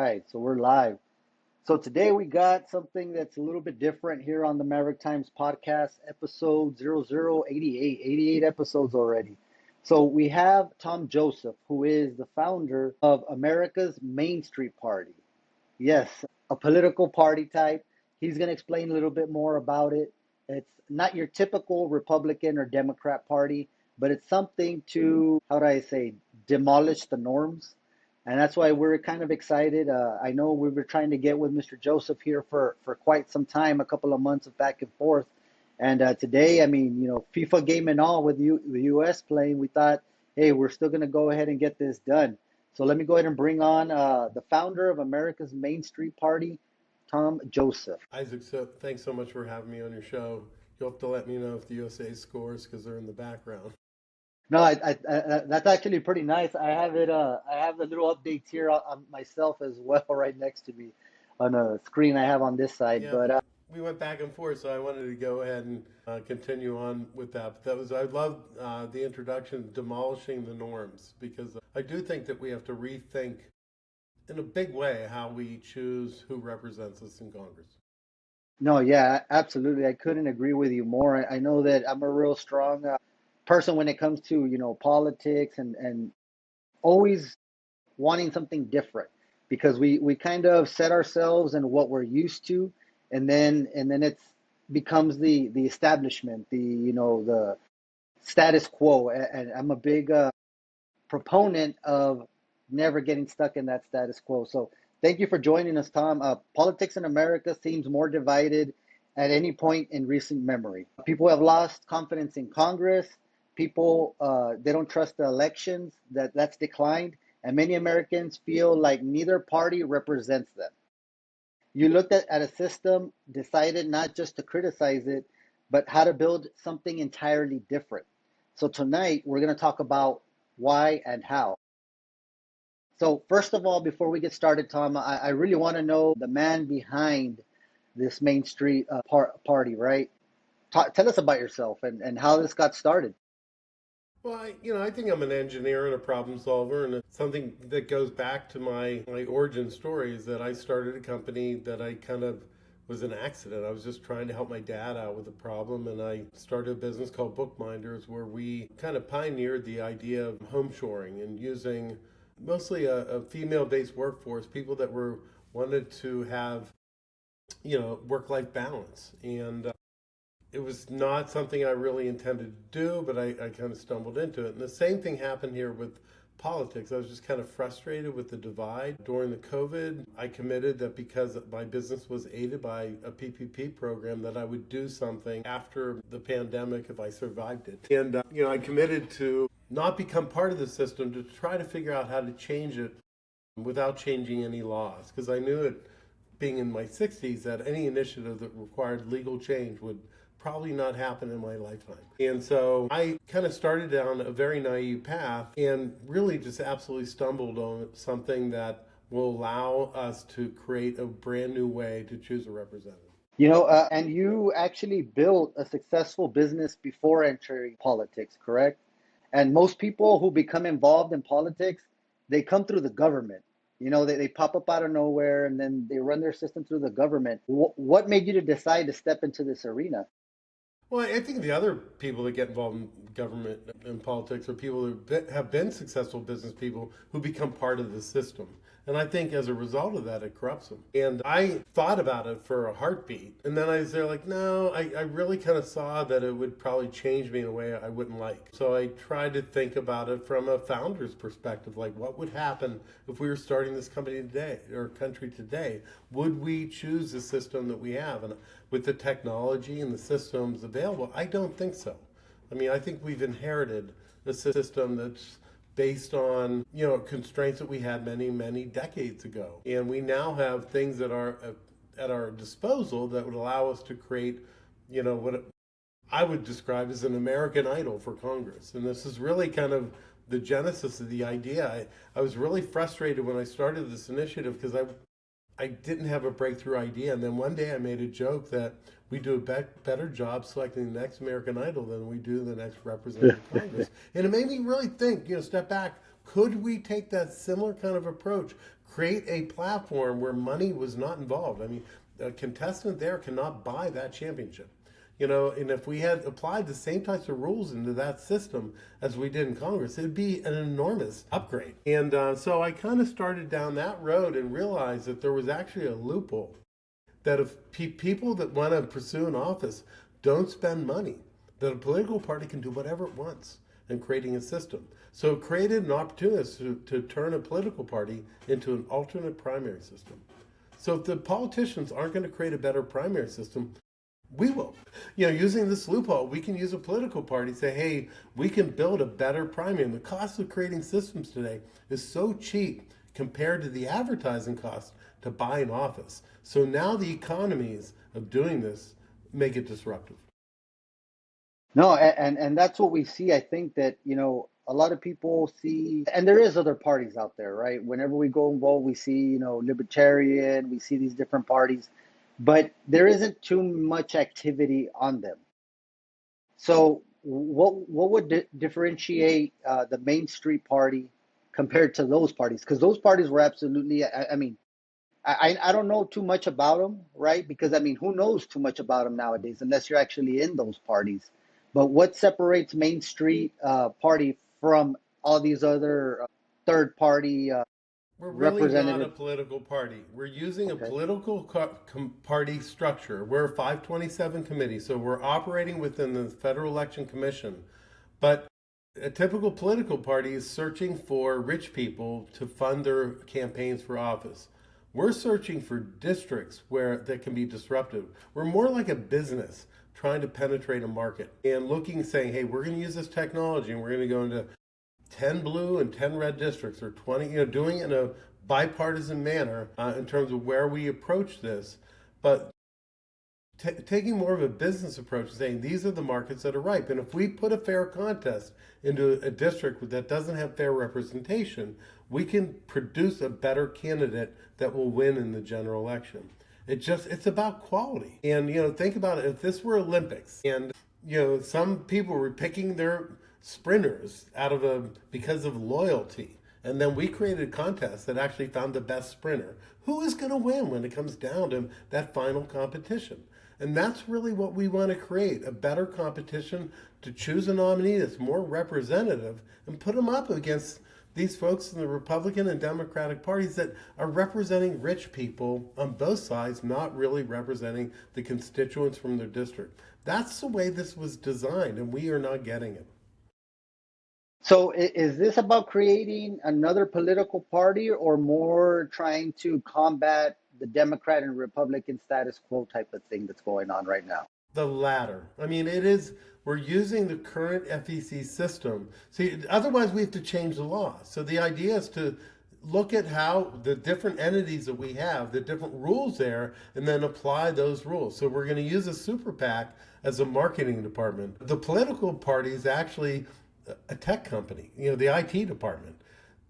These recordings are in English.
right, so we're live. So today we got something that's a little bit different here on the Maverick Times podcast, episode 0088, 88 episodes already. So we have Tom Joseph, who is the founder of America's Main Street Party. Yes, a political party type. He's going to explain a little bit more about it. It's not your typical Republican or Democrat party, but it's something to, how do I say, demolish the norms. And that's why we're kind of excited. I know we were trying to get with Mr. Joseph here for quite some time, a couple of months of back and forth. And today, I mean, FIFA game and all with the U.S. playing, we thought, hey, we're still going to go ahead and get this done. So let me go ahead and bring on the founder of America's Main Street Party, Tom Joseph. Isaac, thanks so much for having me on your show. You'll have to let me know if the USA scores because they're in the background. No, that's actually pretty nice. I have it. I have the little updates here on myself as well, right next to me on a screen I have on this side. Yeah, But we went back and forth, so I wanted to go ahead and continue on with that. But I love the introduction, demolishing the norms, because I do think that we have to rethink in a big way how we choose who represents us in Congress. no, yeah, absolutely. I couldn't agree with you more. I know that I'm a real strong person when it comes to politics and always wanting something different because we kind of set ourselves in what we're used to, and then it's becomes the establishment, the status quo. And I'm a big proponent of never getting stuck in that status quo. So thank you for joining us, Tom. Politics in America seems more divided at any point in recent memory. People have lost confidence in Congress. People they don't trust the elections. That's declined, and many Americans feel like neither party represents them. You looked at a system, decided not just to criticize it, but how to build something entirely different. So tonight we're going to talk about why and how. So first of all, before we get started, Tom, I really want to know the man behind this Main Street party, right? Tell us about yourself and how this got started. Well, I think I'm an engineer and a problem solver, and it's something that goes back to my origin story is that I started a company that I kind of was an accident. I was just trying to help my dad out with a problem, and I started a business called Bookminders where we kind of pioneered the idea of home shoring and using mostly a female-based workforce, people that wanted to have, work-life balance. And it was not something I really intended to do, but I kind of stumbled into it. And the same thing happened here with politics. I was just kind of frustrated with the divide. During the COVID, I committed that because my business was aided by a PPP program, that I would do something after the pandemic if I survived it. And, I committed to not become part of the system, to try to figure out how to change it without changing any laws. Because I knew it, being in my 60s, that any initiative that required legal change would probably not happen in my lifetime. And so I kind of started down a very naive path and really just absolutely stumbled on something that will allow us to create a brand new way to choose a representative. And you actually built a successful business before entering politics, correct? And most people who become involved in politics, they come through the government. They pop up out of nowhere and then they run their system through the government. What made you to decide to step into this arena? Well, I think the other people that get involved in government and politics are people who have been successful business people who become part of the system. And I think as a result of that, it corrupts them. And I thought about it for a heartbeat. And then I was there like, no, I really kind of saw that it would probably change me in a way I wouldn't like. So I tried to think about it from a founder's perspective, like what would happen if we were starting this company today or country today? Would we choose the system that we have? And with the technology and the systems available, I don't think so. I mean, I think we've inherited a system that's based on, constraints that we had many, many decades ago. And we now have things that are at our disposal that would allow us to create, what I would describe as an American Idol for Congress. And this is really kind of the genesis of the idea. I was really frustrated when I started this initiative because I didn't have a breakthrough idea. And then one day I made a joke that we do a better job selecting the next American Idol than we do the next representative of Congress. And it made me really think, step back. Could we take that similar kind of approach? create a platform where money was not involved. I mean, a contestant there cannot buy that championship. And if we had applied the same types of rules into that system as we did in Congress, it'd be an enormous upgrade. And so I kind of started down that road and realized that there was actually a loophole, that if people that want to pursue an office don't spend money, that a political party can do whatever it wants in creating a system. So it created an opportunity to turn a political party into an alternate primary system. So if the politicians aren't going to create a better primary system, we will. Using this loophole, we can use a political party, say, hey, we can build a better primary. And the cost of creating systems today is so cheap compared to the advertising cost to buy an office. So now the economies of doing this make it disruptive. No, and that's what we see. I think that, a lot of people see, and there is other parties out there, right? Whenever we go and vote, we see, libertarian, we see these different parties, but there isn't too much activity on them. So what would differentiate the Main Street Party compared to those parties? Because those parties were absolutely, I mean, I don't know too much about them, right? Because I mean, who knows too much about them nowadays unless you're actually in those parties. But what separates Main Street Party from all these other third party We're really not a representative? political party. We're using a Okay. political party structure. We're a 527 committee, so we're operating within the Federal Election Commission. But a typical political party is searching for rich people to fund their campaigns for office. We're searching for districts that can be disruptive. We're more like a business trying to penetrate a market and looking, saying, hey, we're going to use this technology and we're going to go into 10 blue and 10 red districts, or 20, doing it in a bipartisan manner in terms of where we approach this. But taking more of a business approach, saying these are the markets that are ripe. And if we put a fair contest into a district that doesn't have fair representation, we can produce a better candidate that will win in the general election. It's about quality. And, think about it. If this were Olympics and, some people were picking their sprinters because of loyalty, and then we created a contest that actually found the best sprinter, who is going to win when it comes down to that final competition? And that's really what we want to create, a better competition to choose a nominee that's more representative and put them up against these folks in the Republican and Democratic parties that are representing rich people on both sides, not really representing the constituents from their district. That's the way this was designed, and we are not getting it. So is this about creating another political party or more trying to combat the Democrat and Republican status quo type of thing that's going on right now? The latter. I mean, we're using the current FEC system. See, otherwise we have to change the law. So the idea is to look at how the different entities that we have, the different rules there, and then apply those rules. So we're going to use a super PAC as a marketing department. The political party is actually a tech company, the IT department.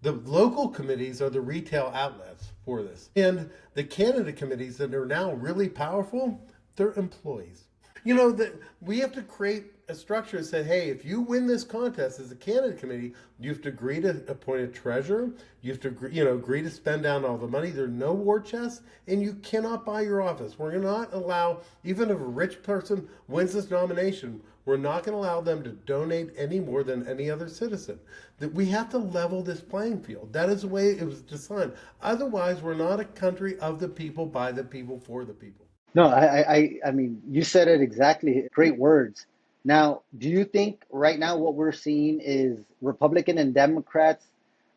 The local committees are the retail outlets for this. And the candidate committees that are now really powerful, they're employees. That we have to create a structure that said, hey, if you win this contest as a candidate committee, you have to agree to appoint a treasurer. You have to agree to spend down all the money. There are no war chests, and you cannot buy your office. We're not allow, even if a rich person wins this nomination, we're not going to allow them to donate any more than any other citizen. That we have to level this playing field. That is the way it was designed. Otherwise, we're not a country of the people, by the people, for the people. No, I mean, you said it exactly. Great words. Now, do you think right now what we're seeing is Republican and Democrats?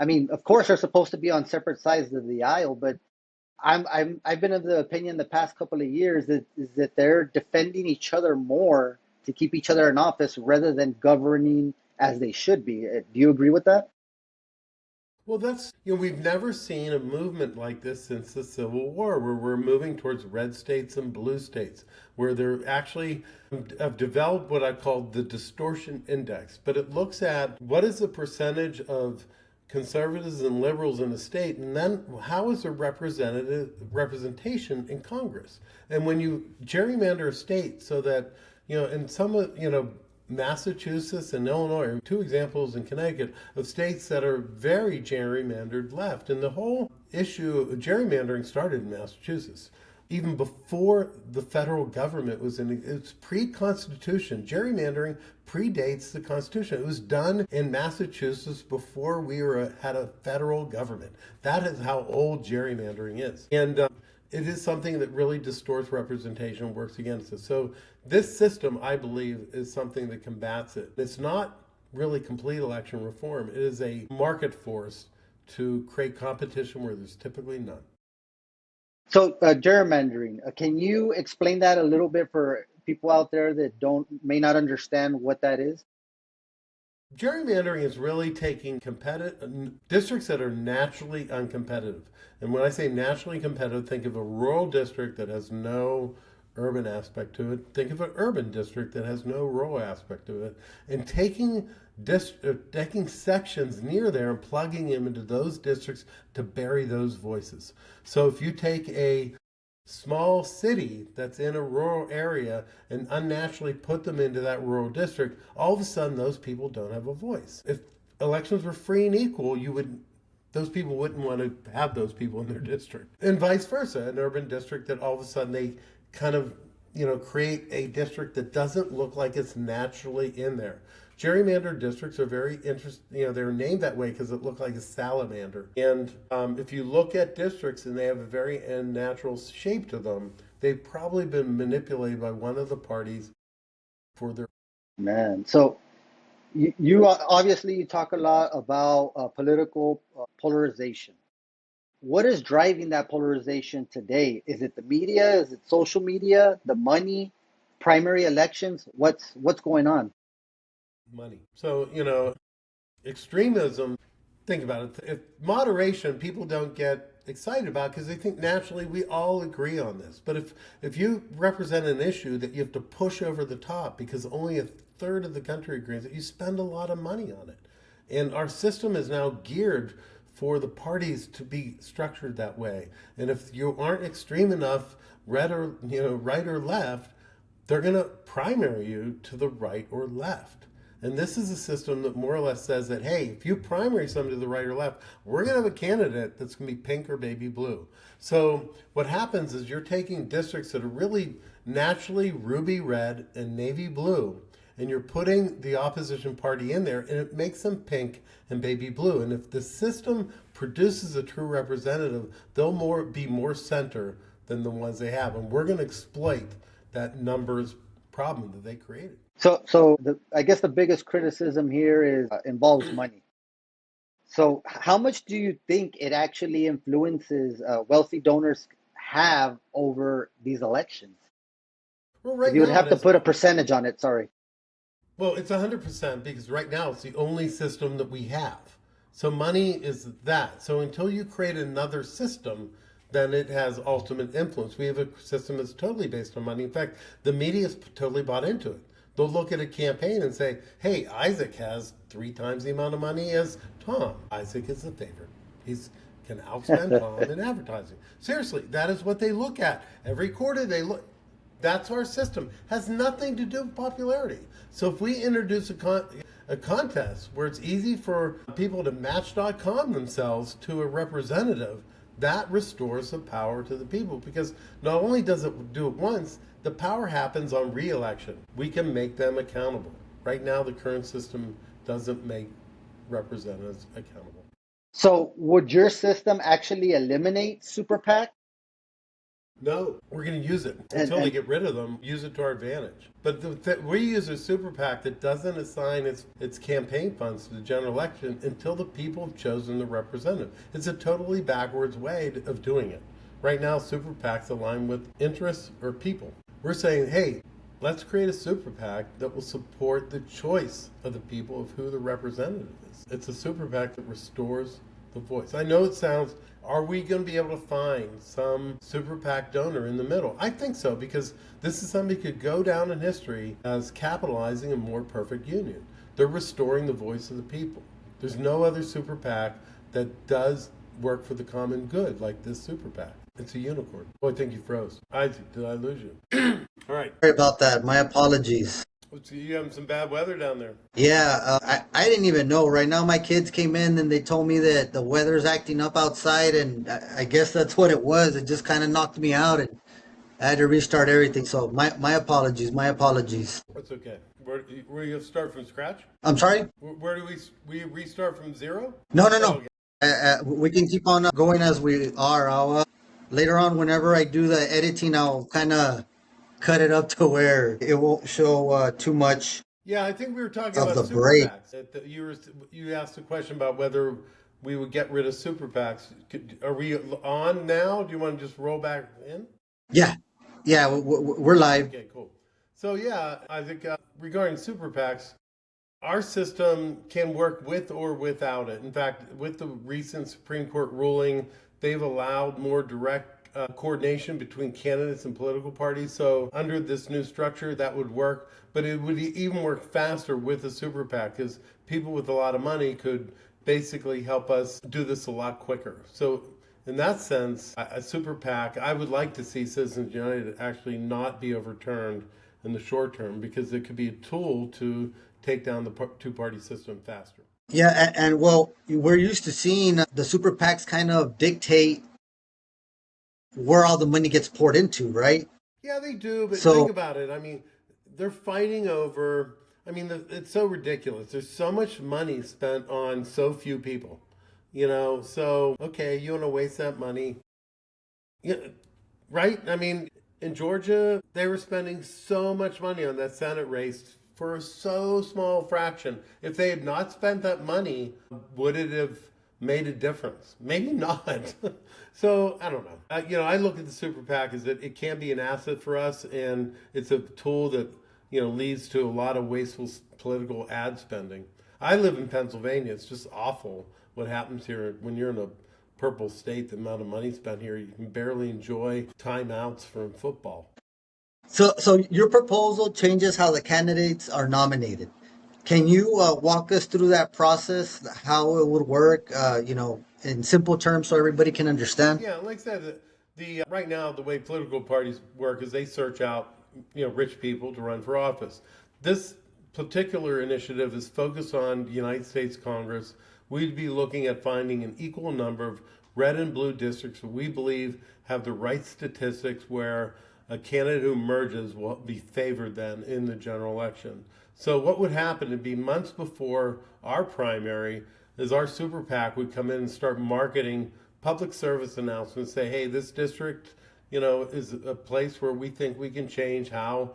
I mean, of course, they're supposed to be on separate sides of the aisle, but I've been of the opinion the past couple of years that they're defending each other more to keep each other in office rather than governing as they should be. Do you agree with that? Well, we've never seen a movement like this since the Civil War, where we're moving towards red states and blue states, where they're actually have developed what I call the distortion index. But it looks at what is the percentage of conservatives and liberals in a state, and then how is their representation in Congress? And when you gerrymander a state so that, in some of, Massachusetts and Illinois are two examples in Connecticut of states that are very gerrymandered left. And the whole issue of gerrymandering started in Massachusetts. Even before the federal government was in, it's pre-Constitution. Gerrymandering predates the Constitution. It was done in Massachusetts before had a federal government. That is how old gerrymandering is. And it is something that really distorts representation and works against it. So this system, I believe, is something that combats it. It's not really complete election reform. It is a market force to create competition where there's typically none. So, gerrymandering, can you explain that a little bit for people out there that may not understand what that is? Gerrymandering is really taking competitive districts that are naturally uncompetitive. And when I say naturally competitive, think of a rural district that has no urban aspect to it. Think of an urban district that has no rural aspect to it. And taking sections near there and plugging them into those districts to bury those voices. So if you take a small city that's in a rural area and unnaturally put them into that rural district, all of a sudden those people don't have a voice. If elections were free and equal, those people wouldn't want to have those people in their district. And vice versa, an urban district that all of a sudden they kind of, create a district that doesn't look like it's naturally in there. Gerrymandered districts are very interesting. They're named that way because it looked like a salamander. And if you look at districts and they have a very unnatural shape to them, they've probably been manipulated by one of the parties for their. Man, so you obviously you talk a lot about political polarization. What is driving that polarization today? Is it the media? Is it social media? The money? Primary elections? What's going on? Money. So, extremism, think about it. If moderation, people don't get excited about because they think naturally we all agree on this. But if you represent an issue that you have to push over the top because only a third of the country agrees, that you spend a lot of money on it. And our system is now geared for the parties to be structured that way. And if you aren't extreme enough, right or left, they're going to primary you to the right or left. And this is a system that more or less says that, hey, if you primary somebody to the right or left, we're going to have a candidate that's going to be pink or baby blue. So what happens is you're taking districts that are really naturally ruby red and navy blue, and you're putting the opposition party in there, and it makes them pink and baby blue. And if the system produces a true representative, they'll be more center than the ones they have. And we're going to exploit that numbers problem that they created. So I guess the biggest criticism here is involves money. So how much do you think it actually influences wealthy donors have over these elections? Well, If right you would now have it to is. put a percentage on it, sorry. Well, it's 100% because right now it's the only system that we have. So money is that. So until you create another system, then it has ultimate influence. We have a system that's totally based on money. In fact, the media is totally bought into it. They'll look at a campaign and say, hey, Isaac has 3 times the amount of money as Tom. Isaac is the favorite. He's can outspend Tom in advertising. Seriously, that is what they look at. Every quarter they look. That's our system. Has nothing to do with popularity. So if we introduce a contest where it's easy for people to match.com themselves to a representative, that restores the power to the people, because not only does it do it once, the power happens on re-election. We can make them accountable. Right now, the current system doesn't make representatives accountable. So would your system actually eliminate super PAC? No, we're going to use it And, until they and get rid of them, use it to our advantage. But we use a super PAC that doesn't assign its campaign funds to the general election until the people have chosen the representative. It's a totally backwards way of doing it. Right now, super PACs align with interests or people. We're saying, hey, let's create a super PAC that will support the choice of the people of who the representative is. It's a super PAC that restores the voice. I know it sounds, are we going to be able to find some super PAC donor in the middle? I think so, because this is somebody who could go down in history as capitalizing a more perfect union. They're restoring the voice of the people. There's no other super PAC that does work for the common good like this super PAC. It's a unicorn. Oh, I think you froze. Isaac, did I lose you? All right. Sorry about that. My apologies. So you having some bad weather down there? Yeah, I didn't even know. Right now, my kids came in and they told me that the weather's acting up outside, and I guess that's what it was. It just kind of knocked me out, and I had to restart everything. So my apologies, my apologies. That's okay. Where you start from scratch? I'm sorry. Where do we restart from zero? No, no, Oh, no. okay. We can keep on going as we are. Later on, whenever I do the editing, I'll kind of cut it up to where it won't show too much Yeah, I think we were talking of about the super break. PACs. You asked a question about whether we would get rid of super PACs. Are we on now? Do you want to just roll back in? Yeah, yeah, we're live. Okay, cool. So yeah, I think regarding super PACs, our system can work with or without it. In fact, with the recent Supreme Court ruling, they've allowed more direct coordination between candidates and political parties. So, under this new structure, that would work. But it would even work faster with a super PAC because people with a lot of money could basically help us do this a lot quicker. So, in that sense, a super PAC, I would like to see Citizens United actually not be overturned in the short term because it could be a tool to take down the two-party system faster. Yeah, and well, we're used to seeing the super PACs kind of dictate where all the money gets poured into, right? Yeah, they do, but think So, about it. I mean, they're fighting over. I mean, it's so ridiculous. There's so much money spent on so few people. So okay, you want to waste that money? Yeah, right? I mean, in Georgia, they were spending so much money on that Senate race for a so small fraction. If they had not spent that money, would it have made a difference? Maybe not. So I don't know. I look at the super PAC as that it can be an asset for us, and it's a tool that leads to a lot of wasteful political ad spending. I live in Pennsylvania. It's just awful what happens here when you're in a purple state. The amount of money spent here, you can barely enjoy timeouts from football. so your proposal changes how the candidates are nominated. Can you walk us through that process, how it would work, in simple terms so everybody can understand? Yeah, like I said, the right now the way political parties work is they search out rich people to run for office. This particular initiative is focused on the United States Congress. We'd be looking at finding an equal number of red and blue districts that we believe have the right statistics where a candidate who merges will be favored then in the general election. So what would happen would be months before our primary is our super PAC would come in and start marketing public service announcements, say, hey, this district, is a place where we think we can change how,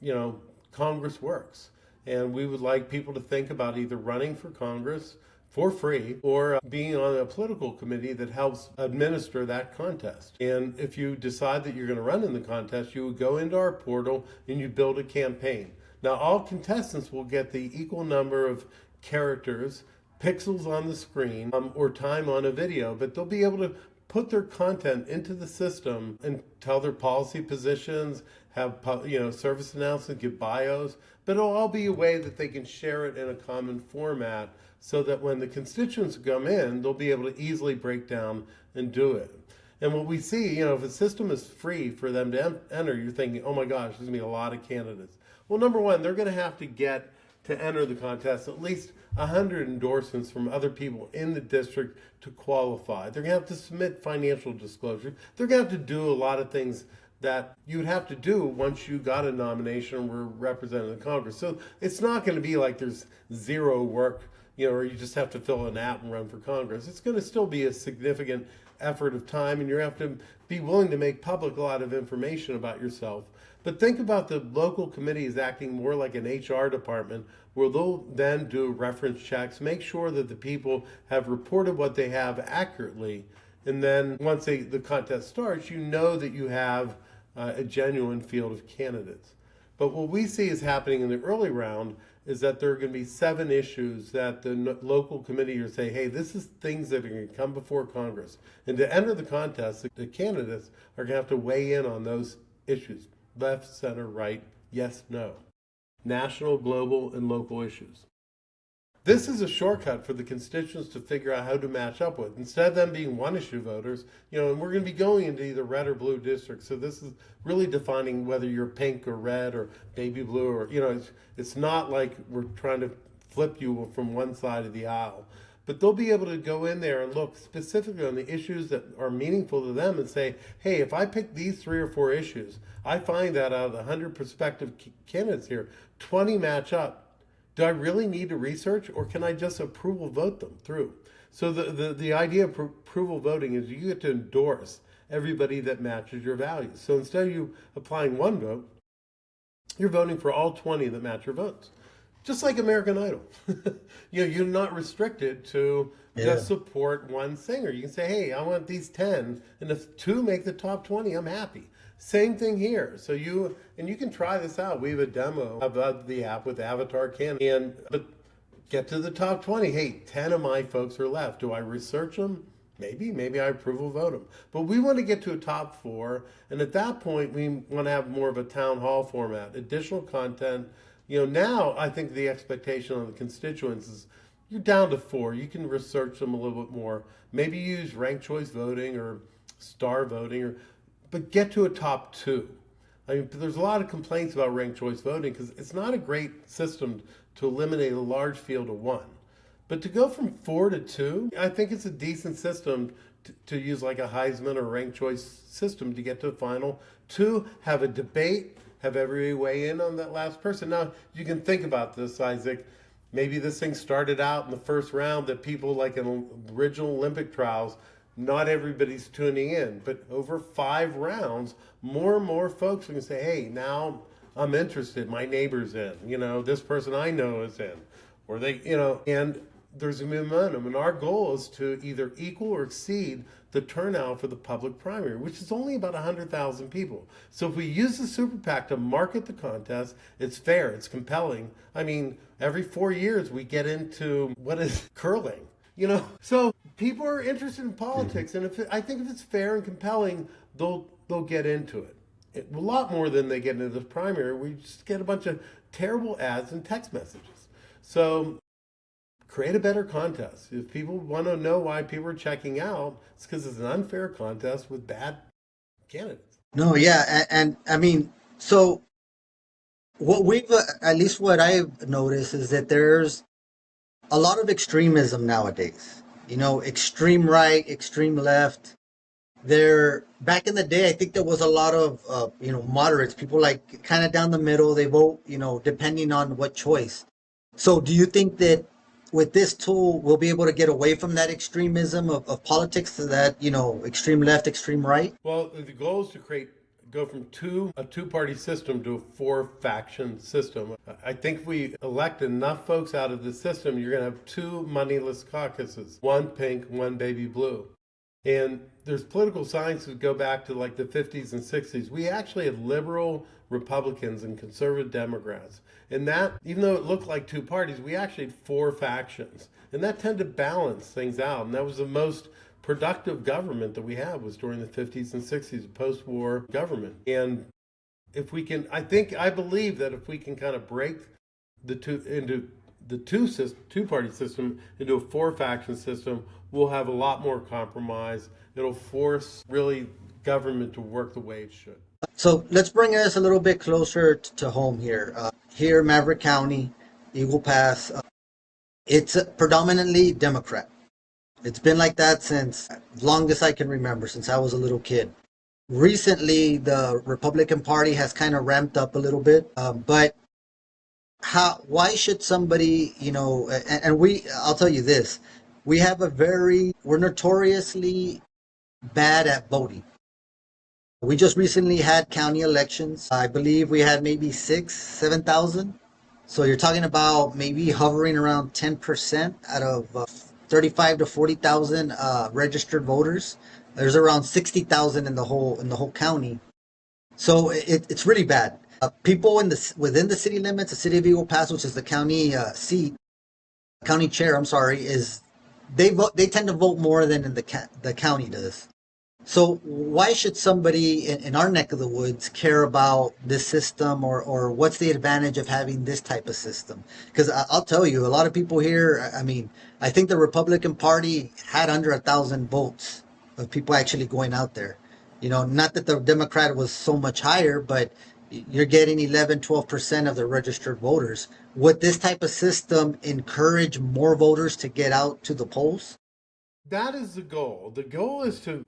you know, Congress works. And we would like people to think about either running for Congress for free or being on a political committee that helps administer that contest. And if you decide that you're going to run in the contest, you would go into our portal and you build a campaign. Now, all contestants will get the equal number of characters, pixels on the screen, or time on a video, but they'll be able to put their content into the system and tell their policy positions, have service announcements, give bios, but it'll all be a way that they can share it in a common format so that when the constituents come in, they'll be able to easily break down and do it. And what we see, if a system is free for them to enter, you're thinking, oh my gosh, there's going to be a lot of candidates. Well, number one, they're going to have to get to enter the contest at least 100 endorsements from other people in the district to qualify. They're going to have to submit financial disclosure. They're going to have to do a lot of things that you would have to do once you got a nomination and were represented in Congress. So it's not going to be like there's zero work, or you just have to fill an app and run for Congress. It's going to still be a significant effort of time, and you have to be willing to make public a lot of information about yourself. But think about the local committees acting more like an HR department where they'll then do reference checks, make sure that the people have reported what they have accurately. And then once the contest starts, you know that you have a genuine field of candidates. But what we see is happening in the early round is that there are going to be 7 issues that the local committee are say, hey, this is things that are going to come before Congress. And to enter the contest, the candidates are going to have to weigh in on those issues. Left, center, right, yes, no. National, global, and local issues. This is a shortcut for the constituents to figure out how to match up with. Instead of them being one issue voters, and we're going to be going into either red or blue districts. So this is really defining whether you're pink or red or baby blue or, it's not like we're trying to flip you from one side of the aisle. But they'll be able to go in there and look specifically on the issues that are meaningful to them and say, hey, if I pick these 3 or 4 issues, I find that out of the 100 prospective candidates here, 20 match up. Do I really need to research, or can I just approval vote them through? So the idea of approval voting is you get to endorse everybody that matches your values. So instead of you applying one vote, you're voting for all 20 that match your votes. Just like American Idol. You're not restricted to just support one singer. You can say, hey, I want these 10, and if 2 make the top 20, I'm happy. Same thing here. So you can try this out. We have a demo of the app with Avatar Can, but get to the top 20. Hey, 10 of my folks are left. Do I research them? Maybe I approval vote them. But we want to get to a top 4, and at that point, we want to have more of a town hall format, additional content. Now I think the expectation on the constituents is you're down to 4. You can research them a little bit more. Maybe use ranked choice voting or star voting, but get to a top 2. I mean, there's a lot of complaints about ranked choice voting because it's not a great system to eliminate a large field of 1. But to go from 4 to 2, I think it's a decent system to use like a Heisman or ranked choice system to get to the final 2, have a debate, have everybody weigh in on that last person. Now, you can think about this, Isaac. Maybe this thing started out in the first round that people like in original Olympic trials, not everybody's tuning in. But over 5 rounds, more and more folks are going to say, hey, now I'm interested. My neighbor's in. This person I know is in. Or and there's a momentum. And our goal is to either equal or exceed the turnout for the public primary, which is only about 100,000 people. So if we use the super PAC to market the contest, it's fair, it's compelling. I mean, every 4 years we get into what is curling, So people are interested in politics, and I think if it's fair and compelling, they'll get into it. A lot more than they get into the primary. We just get a bunch of terrible ads and text messages. So create a better contest. If people want to know why people are checking out, it's because it's an unfair contest with bad candidates. No, yeah, and I mean, so at least what I've noticed is that there's a lot of extremism nowadays. Extreme right, extreme left. Back in the day, I think there was a lot of, moderates, people like kind of down the middle. They vote, depending on what choice. So do you think that with this tool, we'll be able to get away from that extremism of politics to that, extreme left, extreme right? Well, the goal is to go from a two-party system to a 4-faction system. I think if we elect enough folks out of the system, you're going to have 2 moneyless caucuses, 1 pink, 1 baby blue. And there's political science that go back to like the 50s and 60s. We actually had liberal Republicans and conservative Democrats. And that, even though it looked like 2 parties, we actually had 4 factions. And that tended to balance things out. And that was the most productive government that we had, was during the 50s and 60s, post-war government. And if we can, I believe that if we can kind of break the two-party system into a 4-faction system, we'll have a lot more compromise. It'll force really government to work the way it should. So let's bring us a little bit closer to home here. Here, Maverick County, Eagle Pass, it's predominantly Democrat. It's been like that since longest I can remember, since I was a little kid. Recently, the Republican Party has kind of ramped up a little bit, but why should somebody, I'll tell you this, we're notoriously bad at voting. We just recently had county elections. I believe we had maybe 7,000. So you're talking about maybe hovering around 10% out of 35 to 40,000 registered voters. There's around 60,000 in the whole county. So it's really bad. People within the city limits, the city of Eagle Pass, which is the county county chair, I'm sorry, they tend to vote more than the county does. So why should somebody in our neck of the woods care about this system, or what's the advantage of having this type of system? Because I'll tell you, a lot of people here, I mean, I think the Republican Party had under 1,000 votes of people actually going out there. You know, not that the Democrat was so much higher, but you're getting 11, 12% of the registered voters. Would this type of system encourage more voters to get out to the polls? That is the goal. The goal is to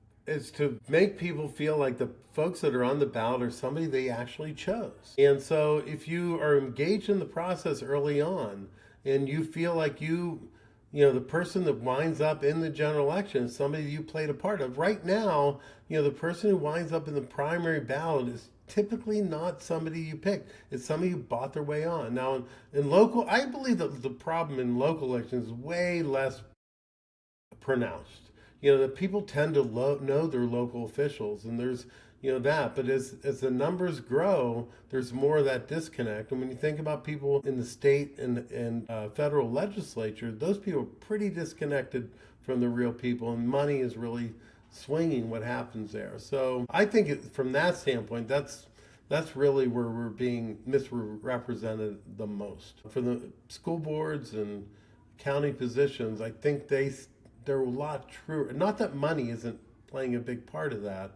make people feel like the folks that are on the ballot are somebody they actually chose. And so if you are engaged in the process early on and you feel like the person that winds up in the general election is somebody you played a part of. Right now, the person who winds up in the primary ballot is typically not somebody you picked. It's somebody who bought their way on. Now, in local, I believe that the problem in local elections is way less pronounced. That people tend to know their local officials, and there's that. But as the numbers grow, there's more of that disconnect. And when you think about people in the state and federal legislature, those people are pretty disconnected from the real people, and money is really swinging what happens there. So I think from that standpoint, that's really where we're being misrepresented the most. For the school boards and county positions, I think they're a lot truer. Not that money isn't playing a big part of that,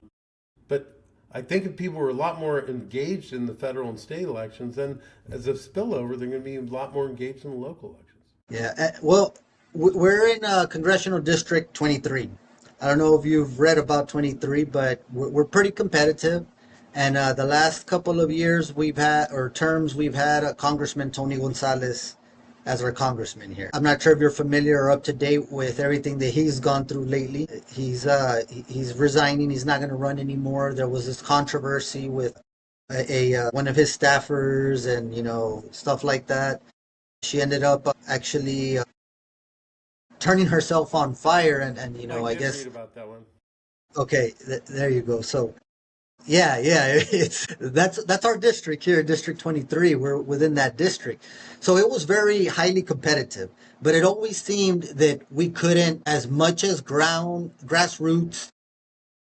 but I think if people were a lot more engaged in the federal and state elections, then as a spillover, they're going to be a lot more engaged in the local elections. Yeah, well, we're in Congressional District 23. I don't know if you've read about 23, but we're pretty competitive. And the last couple of years we've had, or terms, we've had Congressman Tony Gonzalez as our congressman here. I'm not sure if you're familiar or up to date with everything that he's gone through lately. He's resigning. He's not going to run anymore. There was this controversy with a one of his staffers, and stuff like that. She ended up actually turning herself on fire, and I I did read guess, about that one. okay, there you go. So yeah, that's our district here, District 23. We're within that district. So it was very highly competitive, but it always seemed that we couldn't, as much as grassroots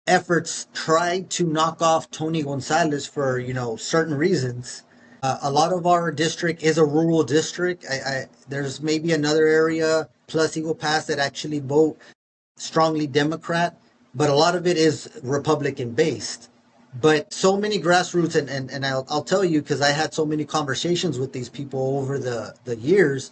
efforts tried to knock off Tony Gonzalez for, certain reasons. A lot of our district is a rural district. There's maybe another area plus Eagle Pass that actually vote strongly Democrat, but a lot of it is Republican based. But so many grassroots, and I'll tell you, because I had so many conversations with these people over the years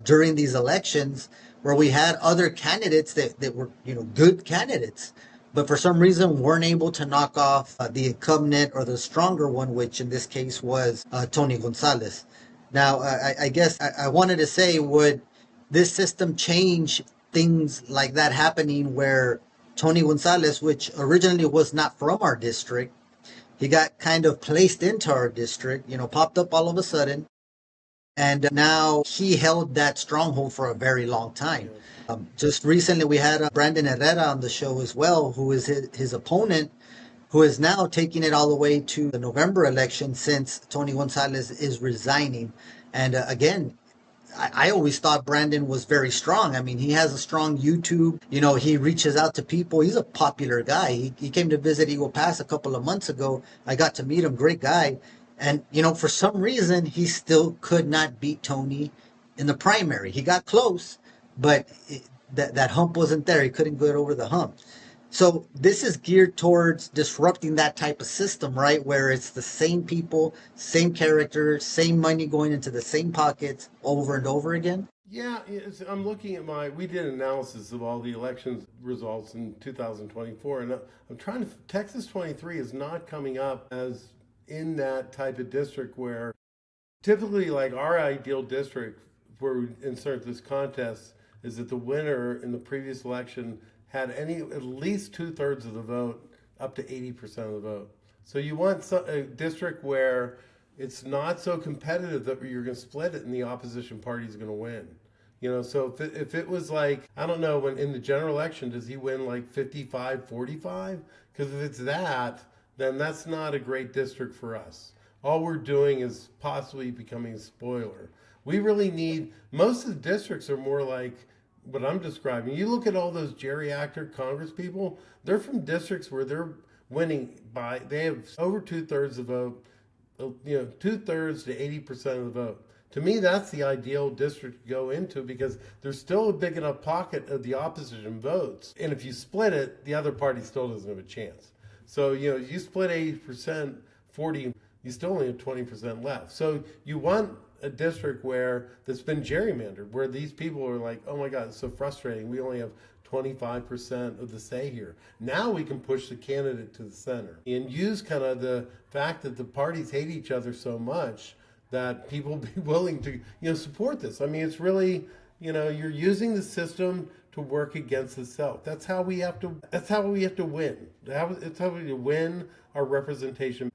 during these elections, where we had other candidates that were, good candidates, but for some reason weren't able to knock off the incumbent or the stronger one, which in this case was Tony Gonzalez. Now, I guess I wanted to say, would this system change things like that happening, where Tony Gonzalez, which originally was not from our district, he got kind of placed into our district, popped up all of a sudden, and now he held that stronghold for a very long time. Yeah. Just recently, we had Brandon Herrera on the show as well, who is his opponent, who is now taking it all the way to the November election, since Tony Gonzalez is resigning. And again, I always thought Brandon was very strong. I mean, he has a strong YouTube. He reaches out to people. He's a popular guy. He came to visit Eagle Pass a couple of months ago. I got to meet him. Great guy. And, for some reason, he still could not beat Tony in the primary. He got close, but that hump wasn't there. He couldn't get over the hump. So this is geared towards disrupting that type of system, right? Where it's the same people, same characters, same money going into the same pockets over and over again. Yeah, I'm looking at we did an analysis of all the elections results in 2024, and I'm trying to, Texas 23 is not coming up as in that type of district where typically, like, our ideal district where we insert this contest is that the winner in the previous election had at least 2/3 of the vote, up to 80% of the vote. So you want a district where it's not so competitive that you're going to split it and the opposition party is going to win. So if it was like, I don't know, when in the general election, does he win like 55-45? Because if it's that, then that's not a great district for us. All we're doing is possibly becoming a spoiler. We really need, most of the districts are more like what I'm describing. You look at all those geriatric Congress people, they're from districts where they're winning by, they have over 2/3 of the vote, 2/3 to 80% of the vote. To me, that's the ideal district to go into because there's still a big enough pocket of the opposition votes. And if you split it, the other party still doesn't have a chance. So, you split 80%, 40, you still only have 20% left. So you want a district where that's been gerrymandered, where these people are like, oh my God, it's so frustrating. We only have 25% of the say here. Now we can push the candidate to the center and use kind of the fact that the parties hate each other so much that people be willing to, support this. I mean, it's really, you're using the system to work against itself. That's how we have to. That's how we have to win. It's how we win our representation.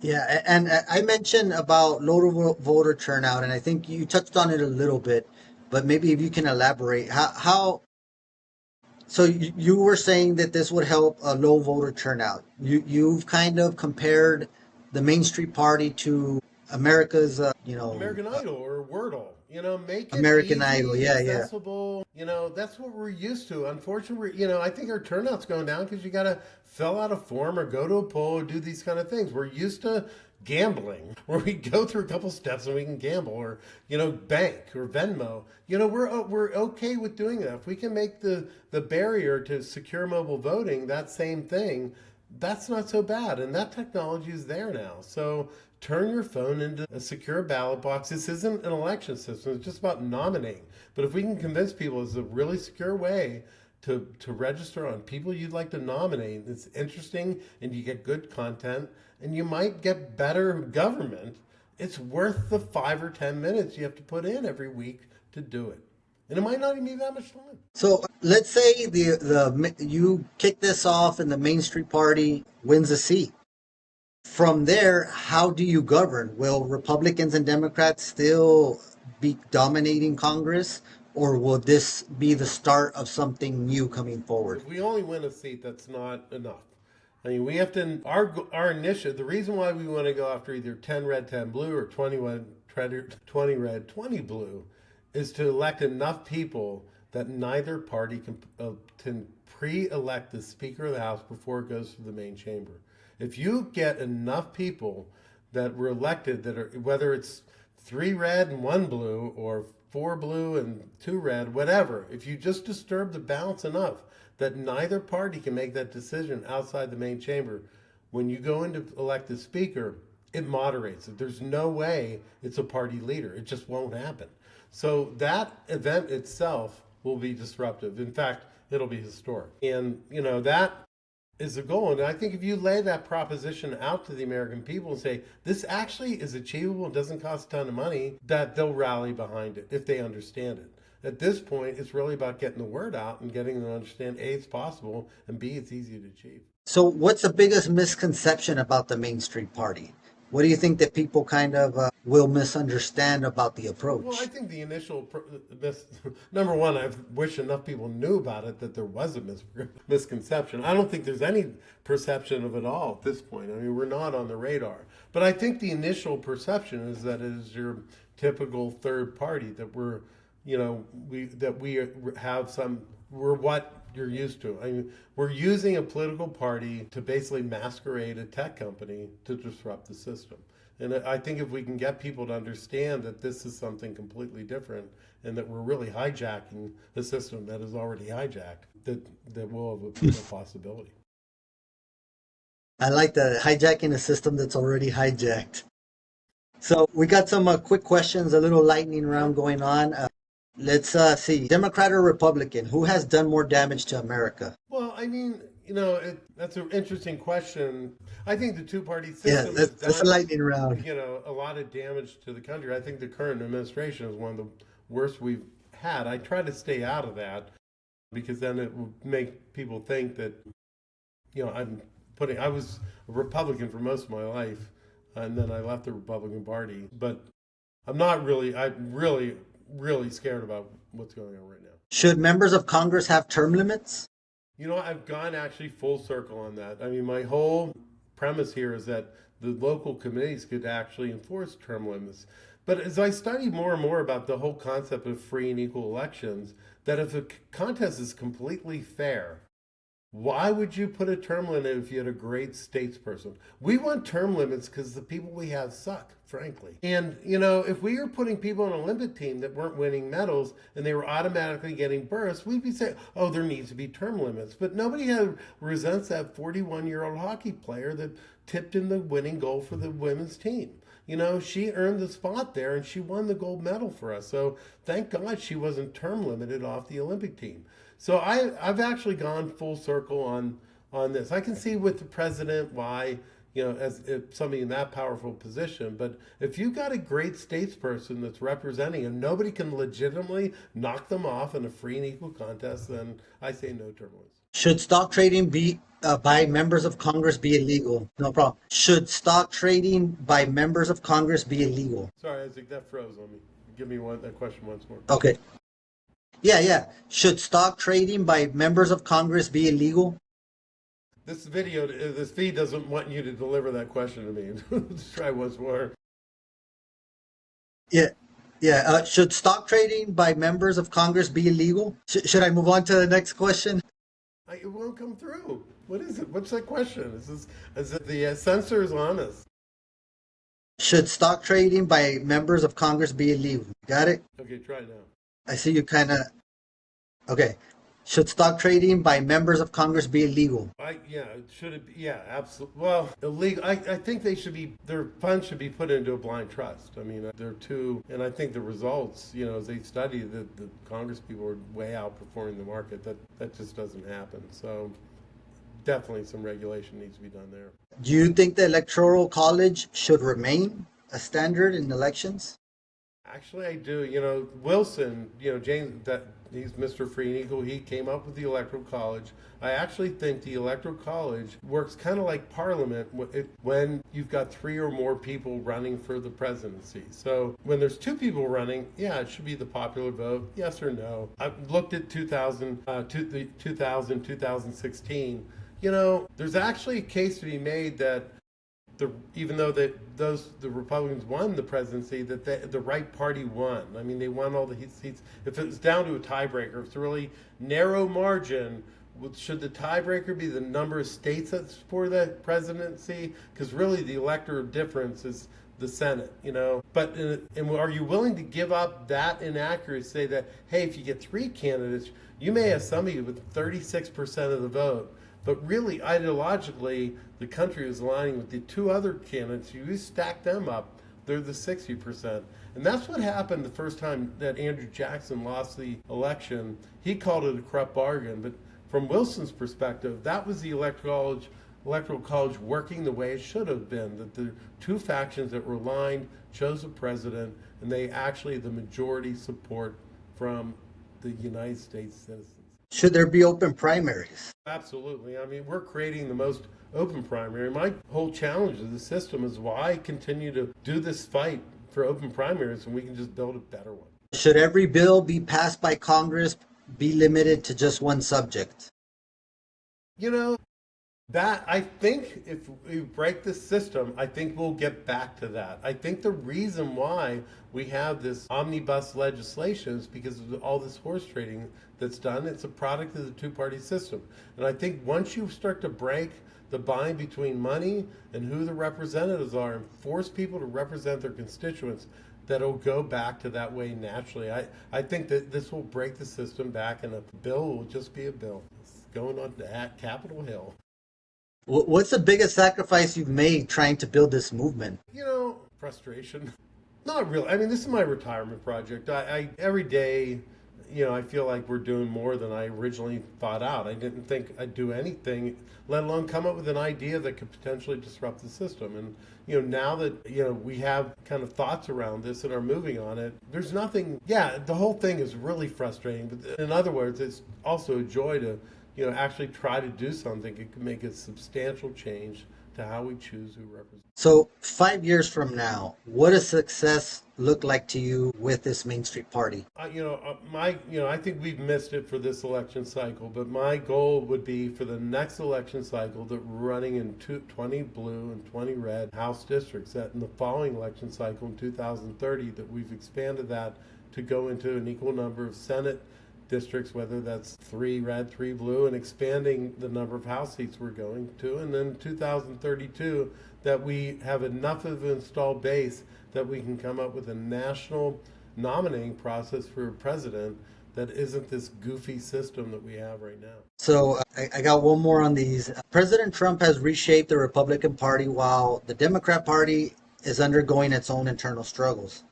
Yeah, and I mentioned about low voter turnout, and I think you touched on it a little bit, but maybe if you can elaborate, how so you were saying that this would help a low voter turnout. You've kind of compared the Main Street Party to America's, American Idol or Wordle. Make it American Idol. easy, Yeah, yeah. accessible. That's what we're used to. Unfortunately, I think our turnout's going down because you got to fill out a form or go to a poll or do these kind of things. We're used to gambling where we go through a couple steps and we can gamble or, bank or Venmo. We're okay with doing that. If we can make the barrier to secure mobile voting that same thing, that's not so bad. And that technology is there now. So turn your phone into a secure ballot box. This isn't an election system. It's just about nominating. But if we can convince people it's a really secure way to register on people you'd like to nominate, it's interesting and you get good content and you might get better government. It's worth the 5 or 10 minutes you have to put in every week to do it. And it might not even be that much time. So let's say the you kick this off and the Main Street Party wins a seat. From there, how do you govern? Will Republicans and Democrats still be dominating Congress, or will this be the start of something new coming forward? If we only win a seat, that's not enough. I mean, we have to, our initiative, the reason why we want to go after either 10 red, 10 blue, or 20 red, 20 blue, is to elect enough people that neither party can pre-elect the Speaker of the House before it goes to the main chamber. If you get enough people that were elected that are, whether it's 3 red and 1 blue or 4 blue and 2 red, whatever, if you just disturb the balance enough that neither party can make that decision outside the main chamber, when you go in to elect the speaker, it moderates it. There's no way it's a party leader. It just won't happen. So that event itself will be disruptive. In fact, it'll be historic. And, that is the goal. And I think if you lay that proposition out to the American people and say, this actually is achievable and doesn't cost a ton of money, that they'll rally behind it if they understand it. At this point, it's really about getting the word out and getting them to understand, A, it's possible, and B, it's easy to achieve. So, what's the biggest misconception about the Main Street Party? What do you think that people kind of will misunderstand about the Well, I approach? think the initial number one, I wish enough people knew about it that there was a misconception. I don't think there's any perception of it all at this point. I mean, we're not on the radar. But I think the initial perception is that it is your typical third party that we have we're what you're used to. I mean, we're using a political party to basically masquerade a tech company to disrupt the system. And I think if we can get people to understand that this is something completely different and that we're really hijacking the system that is already hijacked, that will have a possibility. I like that, hijacking a system that's already hijacked. So, we got some quick questions, a little lightning round going on. Let's see. Democrat or Republican? Who has done more damage to America? Well, I mean, that's an interesting question. I think the two-party Yeah, system has that's a done, lightning round. a lot of damage to the country. I think the current administration is one of the worst we've had. I try to stay out of that because then it will make people think that, I was a Republican for most of my life, and then I left the Republican Party. But I'm really scared about what's going on right now. Should members of Congress have term limits? I've gone actually full circle on that. I mean, my whole premise here is that the local committees could actually enforce term limits. But as I study more and more about the whole concept of free and equal elections, that if a contest is completely fair, why would you put a term limit if you had a great statesperson? We want term limits because the people we have suck, frankly. And, if we were putting people on an Olympic team that weren't winning medals and they were automatically getting bursts, we'd be saying, oh, there needs to be term limits. But nobody resents that 41-year-old hockey player that tipped in the winning goal for the women's team. She earned the spot there and she won the gold medal for us. So thank God she wasn't term limited off the Olympic team. So I've actually gone full circle on this. I can see with the president why, as if somebody in that powerful position. But if you've got a great statesperson that's representing and nobody can legitimately knock them off in a free and equal contest, then I say no term limits. Should stock trading be by members of Congress be illegal? No problem. Should stock trading by members of Congress be illegal? Sorry, Isaac, that froze on me. Give me that question once more. Okay. Yeah. Should stock trading by members of Congress be illegal? This feed doesn't want you to deliver that question to me. Let's try once more. Yeah. Should stock trading by members of Congress be illegal? Should I move on to the next question? It won't come through. What is it? What's that question? Is it the censor is on us? Should stock trading by members of Congress be illegal? Got it? Okay, try now. I see you kind of... Okay. Should stock trading by members of Congress be illegal? Should it be? Yeah, absolutely. Well, illegal. I think their funds should be put into a blind trust. I mean, they're too, and I think the results, as they study, the Congress people are way outperforming the market. That just doesn't happen. So definitely some regulation needs to be done there. Do you think the Electoral College should remain a standard in elections? Actually, I do. Wilson, James, he's Mr. Free and Equal. He came up with the Electoral College. I actually think the Electoral College works kind of like Parliament when you've got 3 or more people running for the presidency. So when there's 2 people running, yeah, it should be the popular vote, yes or no. I've looked at 2016. There's actually a case to be made that even though the Republicans won the presidency, that the right party won. I mean, they won all the seats. If it was down to a tiebreaker, if it's a really narrow margin, should the tiebreaker be the number of states that's for the presidency? Because really, the electoral difference is the Senate. But are you willing to give up that inaccuracy? Say that, hey, if you get 3 candidates, you may have somebody with 36% of the vote. But really, ideologically, the country is aligning with the 2 other candidates. You stack them up, they're the 60%. And that's what happened the first time that Andrew Jackson lost the election. He called it a corrupt bargain. But from Wilson's perspective, that was the Electoral College working the way it should have been, that the 2 factions that were aligned chose a president, and they actually the majority support from the United States citizens. Should there be open primaries? Absolutely. I mean, we're creating the most open primary. My whole challenge of the system is why I continue to do this fight for open primaries when we can just build a better one. Should every bill be passed by Congress be limited to just one subject? That I think if we break this system, I think we'll get back to that. I think the reason why we have this omnibus legislation is because of all this horse trading that's done. It's a product of the 2-party system. And I think once you start to break the bind between money and who the representatives are and force people to represent their constituents, that'll go back to that way naturally. I think that this will break the system back, and a bill will just be a bill. It's going on to Capitol Hill. What's the biggest sacrifice you've made trying to build this movement? Frustration. Not really. I mean, this is my retirement project. I every day, I feel like we're doing more than I originally thought out. I didn't think I'd do anything, let alone come up with an idea that could potentially disrupt the system. And, now that, we have kind of thoughts around this and are moving on it, there's nothing, the whole thing is really frustrating. But in other words, it's also a joy to actually try to do something, it could make a substantial change to how we choose who represents. So 5 years from now, what does success look like to you with this Main Street Party? I think we've missed it for this election cycle, but my goal would be for the next election cycle that we're running in 20 blue and 20 red House districts, that in the following election cycle in 2030, that we've expanded that to go into an equal number of Senate districts, whether that's 3 red, 3 blue, and expanding the number of House seats we're going to. And then 2032, that we have enough of an installed base that we can come up with a national nominating process for a president that isn't this goofy system that we have right now. So I got one more on these. President Trump has reshaped the Republican Party while the Democrat Party is undergoing its own internal struggles.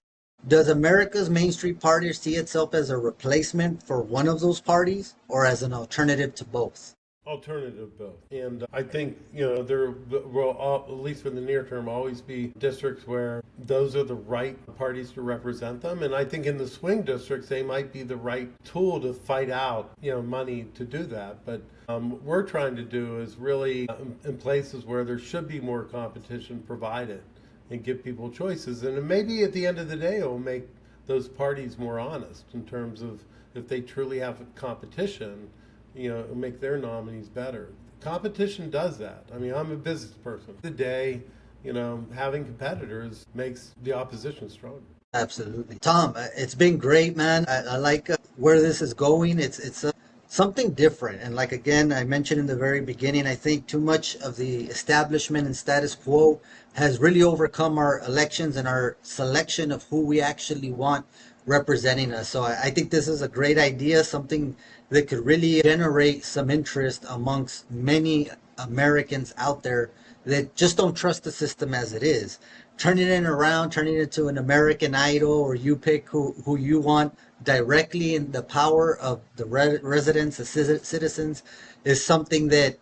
Does America's Main Street Party see itself as a replacement for one of those parties or as an alternative to both? Alternative both. And I think, there will, at least for the near term, always be districts where those are the right parties to represent them. And I think in the swing districts, they might be the right tool to fight out, money to do that. But what we're trying to do is really in places where there should be more competition provided and give people choices. And maybe at the end of the day, it will make those parties more honest in terms of if they truly have a competition, make their nominees better. Competition does that. I mean, I'm a business person. The day, having competitors makes the opposition stronger. Absolutely. Tom, it's been great, man. I like where this is going. It's something different. And like, again, I mentioned in the very beginning, I think too much of the establishment and status quo has really overcome our elections and our selection of who we actually want representing us. So I think this is a great idea, something that could really generate some interest amongst many Americans out there that just don't trust the system as it is. Turning it around, turning it into an American Idol, or you pick who you want directly in the power of the residents, the citizens, is something that,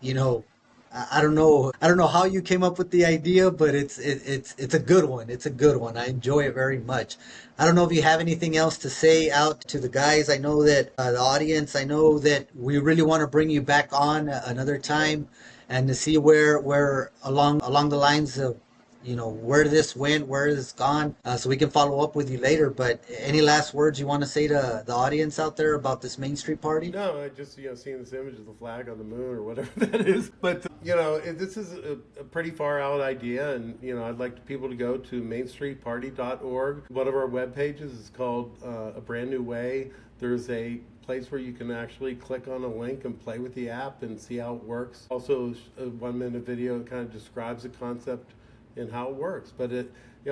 I don't know how you came up with the idea, but it's a good one. It's a good one. I enjoy it very much. I don't know if you have anything else to say out to the guys. I know that the audience, I know that we really want to bring you back on another time and to see where along the lines of where this went, where it's gone, so we can follow up with you later. But any last words you want to say to the audience out there about this Main Street Party? No, I just, seeing this image of the flag on the moon or whatever that is. But, this is a pretty far out idea. And, I'd like people to go to mainstreetparty.org. One of our web pages is called A Brand New Way. There's a place where you can actually click on a link and play with the app and see how it works. Also, a 1-minute video that kind of describes the concept and how it works. But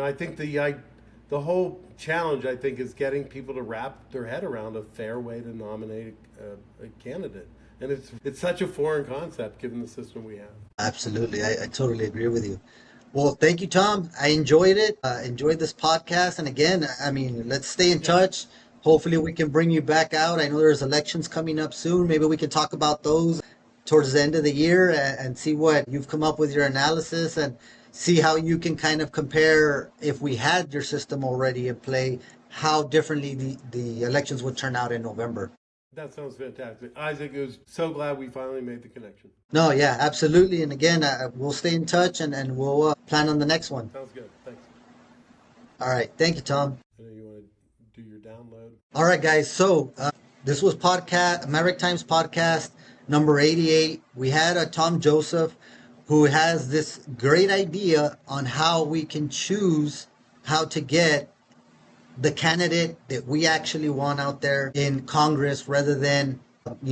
I think the whole challenge, I think, is getting people to wrap their head around a fair way to nominate a candidate. And it's such a foreign concept given the system we have. Absolutely. I totally agree with you. Well, thank you, Tom. I enjoyed it. Enjoyed this podcast. And again, I mean, let's stay in touch. Hopefully we can bring you back out. I know there's elections coming up soon. Maybe we can talk about those towards the end of the year and see what you've come up with your analysis and see how you can kind of compare, if we had your system already in play, how differently the elections would turn out in November. That sounds fantastic. Isaac, it was so glad we finally made the connection. No, yeah, absolutely. And again, we'll stay in touch and we'll plan on the next one. Sounds good. Thanks. All right. Thank you, Tom. I know you want to do your download. All right, guys. So this was Maverick Times podcast number 88. We had Tom Joseph, who has this great idea on how we can choose how to get the candidate that we actually want out there in Congress rather than,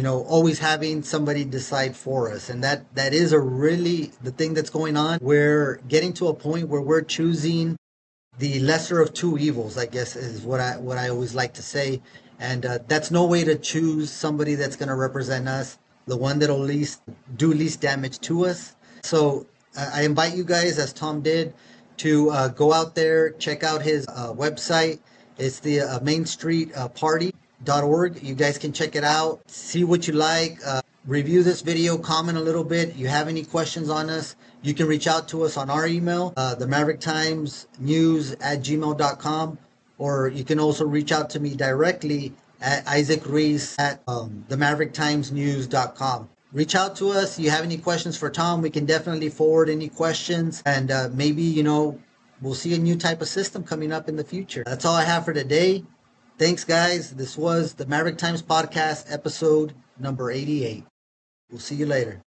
always having somebody decide for us. And that is the thing that's going on. We're getting to a point where we're choosing the lesser of two evils, I guess, is what I always like to say. And that's no way to choose somebody that's going to represent us, the one that'll do least damage to us. So I invite you guys, as Tom did, to go out there, check out his website. It's the mainstreetparty.org. You guys can check it out, see what you like, review this video, comment a little bit. You have any questions on us, you can reach out to us on our email, the Maverick Times News@gmail.com, or you can also reach out to me directly at Isaac Reese at the Maverick Times News.com. reach out to us. You have any questions for Tom, we can definitely forward any questions. And maybe, we'll see a new type of system coming up in the future. That's all I have for today. Thanks, guys. This was the Maverick Times Podcast, episode number 88. We'll see you later.